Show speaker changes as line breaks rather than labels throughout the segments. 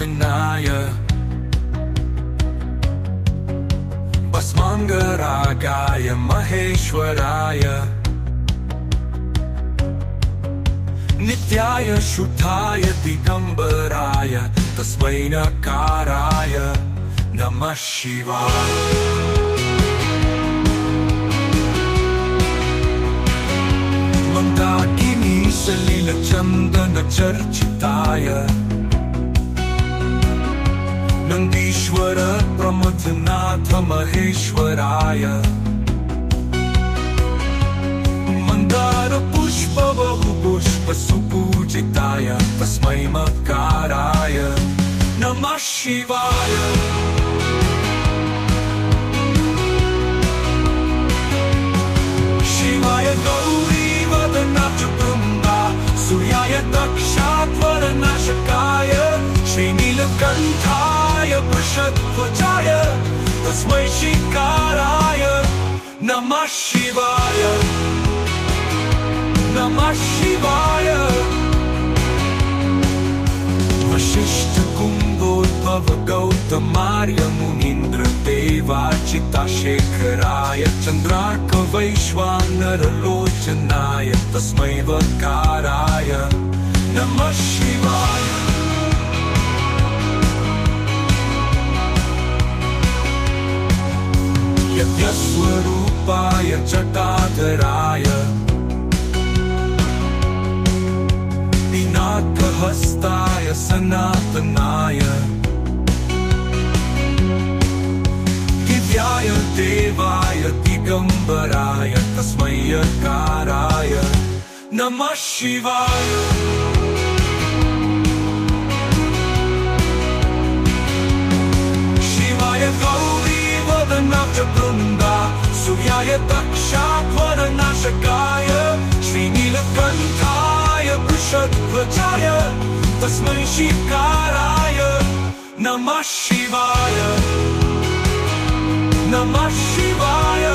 लोचनाय भस्मांगरागाय महेश्वराय नित्याय शुद्धाय दिगंबराय तस्मै नकाराय नमः शिवाय। मंदाकिनी सलिल चंदन चर्चिताय नंदीश्वर प्रमथनाथ महेश्वराय मंदार पुष्प बहुपुष्प सुपूजिताय तस्मै मकाराय नमः शिवाय। शिवाय गौरी वदनाथ वृंदा सूर्याय दक्षाध्वरनाशकाय श्रीनीलकंठाय वृषध्वजाय तस्मै शिकाराय नमः शिवाय नमः शिवाय। वशिष्ठ कुंभोद्भव गौतमार्य मुनीन्द्र देवार्चिता शेखराय चंद्रार्क वैश्वानर लोचनाय तस्मै वकाराय नमः शिवाय। यज्ञस्वरूपाय जटाधराय पिनाकहस्ताय सनातनाय दिव्याय देवाय दिगंबराय तस्मै यकाराय नमः शिवाय। शिवाय गौरी वदनाथ वृंदा सूर्याय दक्षाध्वरनाशकाय श्रीनीलकंठाय वृषध्वजाय तस्मै शिकाराय नमः शिवाय नमः शिवाय।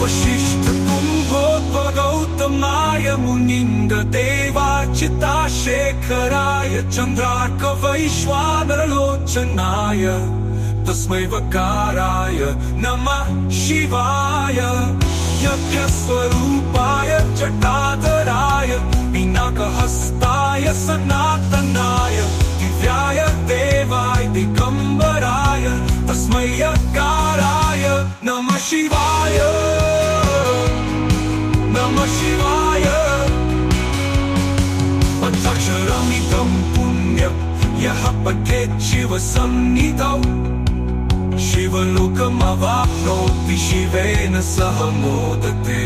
वशिष्ठ कुंभोद्भव गौतमाय मुनीन्द्र देवार्चिता शेखराय चंद्रार्क वैश्वानर लोचनाय तस्मै वकाराय नमः शिवाय। यज्ञस्वरूपाय जटाधराय पिनाकहस्ताय सनातनाय दिव्याय देवाय दिगंबराय तस्मै यकाराय नमः शिवाय नमः शिवाय। पञ्चाक्षरमिदं पुण्यं यः पठेत् शिवसन्निधौ शिवलोकमवाप्नोति शिवेन सह मोदते।